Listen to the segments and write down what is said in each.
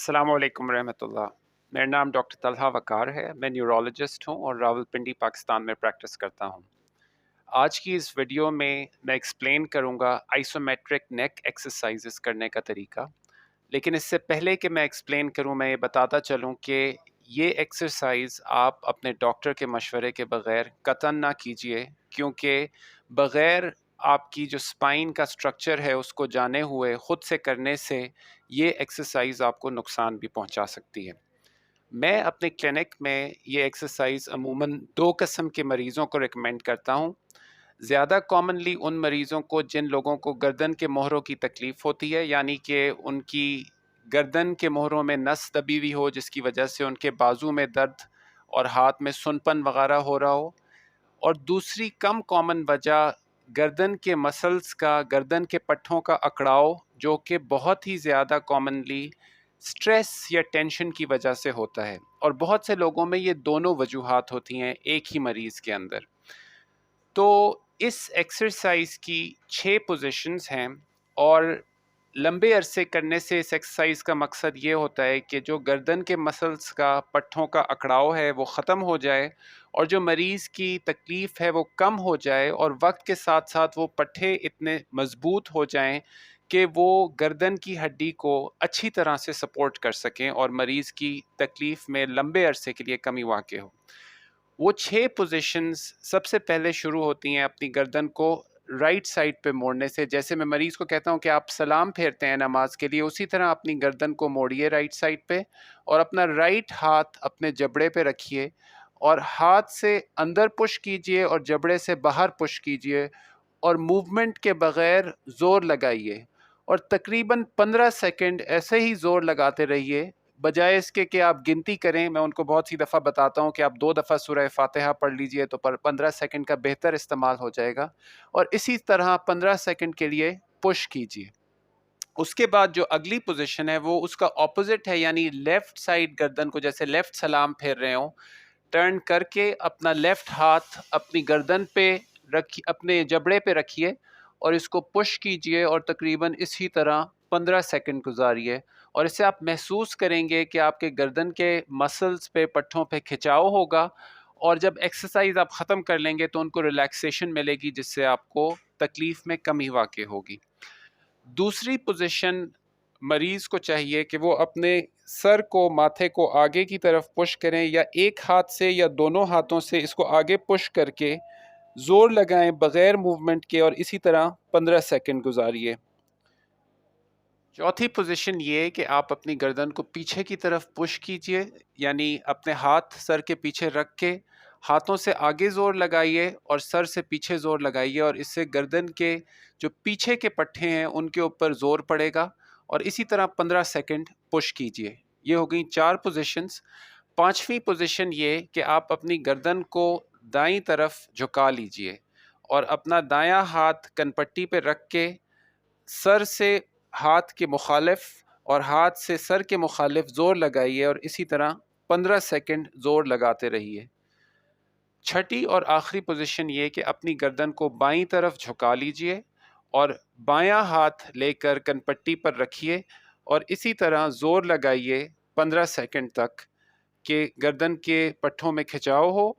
السلام علیکم ورحمۃ اللہ۔ میرا نام ڈاکٹر طلحہ وقار ہے۔ میں نیورولوجسٹ ہوں اور راولپنڈی پاکستان میں پریکٹس کرتا ہوں۔ آج کی اس ویڈیو میں ایکسپلین کروں گا آئسومیٹرک نیک ایکسرسائزز کرنے کا طریقہ، لیکن اس سے پہلے کہ میں ایکسپلین کروں میں یہ بتاتا چلوں کہ یہ ایکسرسائز آپ اپنے ڈاکٹر کے مشورے کے بغیر قطعاً نہ کیجیے، کیونکہ بغیر آپ کی جو سپائن کا سٹرکچر ہے اس کو جانے ہوئے خود سے کرنے سے یہ ایکسرسائز آپ کو نقصان بھی پہنچا سکتی ہے۔ میں اپنے کلینک میں یہ ایکسرسائز عموماً 2 قسم کے مریضوں کو ریکمینڈ کرتا ہوں۔ زیادہ کامنلی ان مریضوں کو جن لوگوں کو گردن کے موہروں کی تکلیف ہوتی ہے، یعنی کہ ان کی گردن کے موہروں میں نس دبی ہوئی ہو جس کی وجہ سے ان کے بازو میں درد اور ہاتھ میں سنپن وغیرہ ہو رہا ہو، اور دوسری کم کامن وجہ گردن کے مسلز کا، گردن کے پٹھوں کا اکڑاؤ، جو کہ بہت ہی زیادہ کامنلی سٹریس یا ٹینشن کی وجہ سے ہوتا ہے، اور بہت سے لوگوں میں یہ دونوں وجوہات ہوتی ہیں ایک ہی مریض کے اندر۔ تو اس ایکسرسائز کی 6 پوزیشنز ہیں، اور لمبے عرصے کرنے سے اس ایکسرسائز کا مقصد یہ ہوتا ہے کہ جو گردن کے مسلز کا، پٹھوں کا اکڑاؤ ہے وہ ختم ہو جائے، اور جو مریض کی تکلیف ہے وہ کم ہو جائے، اور وقت کے ساتھ ساتھ وہ پٹھے اتنے مضبوط ہو جائیں کہ وہ گردن کی ہڈی کو اچھی طرح سے سپورٹ کر سکیں اور مریض کی تکلیف میں لمبے عرصے کے لیے کمی واقع ہو۔ وہ 6 پوزیشنز سب سے پہلے شروع ہوتی ہیں اپنی گردن کو رائٹ سائڈ پہ موڑنے سے۔ جیسے میں مریض کو کہتا ہوں کہ آپ سلام پھیرتے ہیں نماز کے لیے، اسی طرح اپنی گردن کو موڑیے رائٹ سائڈ پہ، اور اپنا رائٹ ہاتھ اپنے جبڑے پہ رکھیے، اور ہاتھ سے اندر پش کیجئے اور جبڑے سے باہر پش کیجئے، اور موومنٹ کے بغیر زور لگائیے، اور تقریباً 15 سیکنڈ ایسے ہی زور لگاتے رہیے، بجائے اس کے کہ آپ گنتی کریں۔ میں ان کو بہت سی دفعہ بتاتا ہوں کہ آپ 2 دفعہ سورہ فاتحہ پڑھ لیجئے تو 15 سیکنڈ کا بہتر استعمال ہو جائے گا، اور اسی طرح 15 سیکنڈ کے لیے پش کیجئے۔ اس کے بعد جو اگلی پوزیشن ہے وہ اس کا اپوزٹ ہے، یعنی لیفٹ سائڈ گردن کو جیسے لیفٹ سلام پھیر رہے ہوں، ٹرن کر کے اپنا لیفٹ ہاتھ اپنی گردن پہ رکھیے، اپنے جبڑے پہ رکھیے، اور اس کو پش کیجئے، اور تقریباً اسی طرح 15 سیکنڈ گزاریے، اور اس سے آپ محسوس کریں گے کہ آپ کے گردن کے مسلز پہ، پٹھوں پہ کھچاؤ ہوگا، اور جب ایکسرسائز آپ ختم کر لیں گے تو ان کو ریلیکسیشن ملے گی، جس سے آپ کو تکلیف میں کمی واقع ہوگی۔ دوسری پوزیشن، مریض کو چاہیے کہ وہ اپنے سر کو، ماتھے کو آگے کی طرف پش کریں، یا ایک ہاتھ سے یا دونوں ہاتھوں سے اس کو آگے پش کر کے زور لگائیں بغیر موومنٹ کے، اور اسی طرح 15 سیکنڈ گزاریے۔ چوتھی پوزیشن یہ کہ آپ اپنی گردن کو پیچھے کی طرف پش کیجئے، یعنی اپنے ہاتھ سر کے پیچھے رکھ کے ہاتھوں سے آگے زور لگائیے اور سر سے پیچھے زور لگائیے، اور اس سے گردن کے جو پیچھے کے پٹھے ہیں ان کے اوپر زور پڑے گا، اور اسی طرح 15 سیکنڈ پش کیجئے۔ یہ ہو گئی 4 پوزیشنز۔ 5ویں پوزیشن یہ کہ آپ اپنی گردن کو دائیں طرف جھکا لیجئے، اور اپنا دایاں ہاتھ کنپٹی پہ رکھ کے سر سے ہاتھ کے مخالف اور ہاتھ سے سر کے مخالف زور لگائیے، اور اسی طرح 15 سیکنڈ زور لگاتے رہیے۔ چھٹی اور آخری پوزیشن یہ کہ اپنی گردن کو بائیں طرف جھکا لیجئے، اور بایاں ہاتھ لے کر کنپٹی پر رکھیے، اور اسی طرح زور لگائیے 15 سیکنڈ تک کہ گردن کے پٹھوں میں کھچاؤ ہو،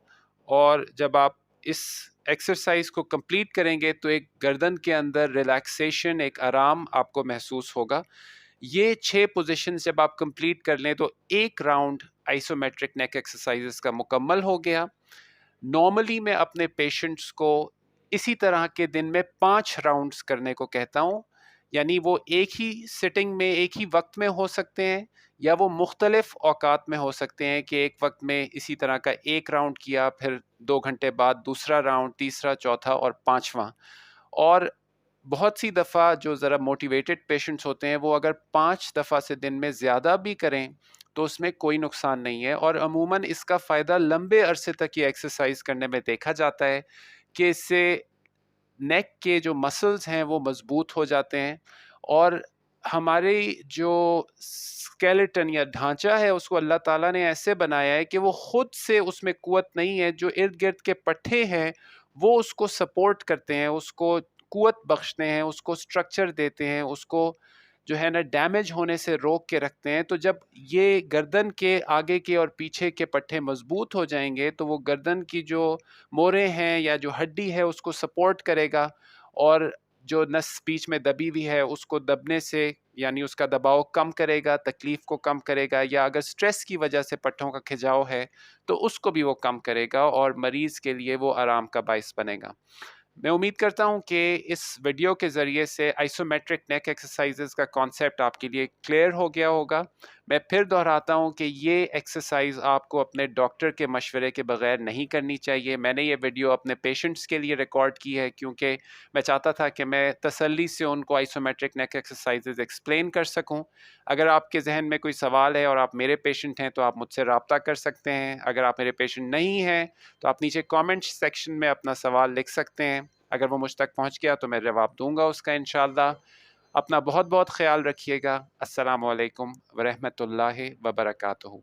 اور جب آپ اس ایکسرسائز کو کمپلیٹ کریں گے تو ایک گردن کے اندر ریلیکسیشن، ایک آرام آپ کو محسوس ہوگا۔ یہ 6 پوزیشنز جب آپ کمپلیٹ کر لیں تو ایک راؤنڈ آئسومیٹرک نیک ایکسرسائزز کا مکمل ہو گیا۔ نارملی میں اپنے پیشنٹس کو اسی طرح کے دن میں 5 راؤنڈز کرنے کو کہتا ہوں، یعنی وہ ایک ہی سٹنگ میں، ایک ہی وقت میں ہو سکتے ہیں، یا وہ مختلف اوقات میں ہو سکتے ہیں کہ ایک وقت میں اسی طرح کا ایک راؤنڈ کیا، پھر 2 گھنٹے بعد دوسرا راؤنڈ، تیسرا، چوتھا اور 5واں۔ اور بہت سی دفعہ جو ذرا موٹیویٹڈ پیشنٹس ہوتے ہیں وہ اگر 5 دفعہ سے دن میں زیادہ بھی کریں تو اس میں کوئی نقصان نہیں ہے، اور عموماً اس کا فائدہ لمبے عرصے تک یہ ایکسرسائز کرنے میں دیکھا جاتا ہے کہ اس سے نیک کے جو مسلز ہیں وہ مضبوط ہو جاتے ہیں، اور ہماری جو اسکیلیٹن یا ڈھانچہ ہے اس کو اللہ تعالیٰ نے ایسے بنایا ہے کہ وہ خود سے اس میں قوت نہیں ہے، جو ارد گرد کے پٹھے ہیں وہ اس کو سپورٹ کرتے ہیں، اس کو قوت بخشتے ہیں، اس کو سٹرکچر دیتے ہیں، اس کو جو ہے نا ڈیمیج ہونے سے روک کے رکھتے ہیں. تو جب یہ گردن کے آگے کے اور پیچھے کے پٹھے مضبوط ہو جائیں گے تو وہ گردن کی جو موڑیں ہیں یا جو ہڈی ہے اس کو سپورٹ کرے گا، اور جو نس بیچ میں دبی ہوئی ہے اس کو دبنے سے یعنی اس کا دباؤ کم کرے گا، تکلیف کو کم کرے گا، یا اگر سٹریس کی وجہ سے پٹھوں کا کھجاؤ ہے تو اس کو بھی وہ کم کرے گا اور مریض کے لیے وہ آرام کا باعث بنے گا. میں امید کرتا ہوں کہ اس ویڈیو کے ذریعے سے آئسومیٹرک نیک ایکسرسائزز کا کانسیپٹ آپ کے لیے کلیئر ہو گیا ہوگا. میں پھر دہراتا ہوں کہ یہ ایکسرسائز آپ کو اپنے ڈاکٹر کے مشورے کے بغیر نہیں کرنی چاہیے. میں نے یہ ویڈیو اپنے پیشنٹس کے لیے ریکارڈ کی ہے کیونکہ میں چاہتا تھا کہ میں تسلی سے ان کو آئسومیٹرک نیک ایکسرسائزز ایکسپلین کر سکوں. اگر آپ کے ذہن میں کوئی سوال ہے اور آپ میرے پیشنٹ ہیں تو آپ مجھ سے رابطہ کر سکتے ہیں. اگر آپ میرے پیشنٹ نہیں ہیں تو آپ نیچے کامنٹ سیکشن میں اپنا سوال لکھ سکتے ہیں. اگر وہ مجھ تک پہنچ گیا تو میں جواب دوں گا اس کا انشاءاللہ. اپنا بہت بہت خیال رکھیے گا. السلام علیکم ورحمۃ اللہ وبرکاتہ.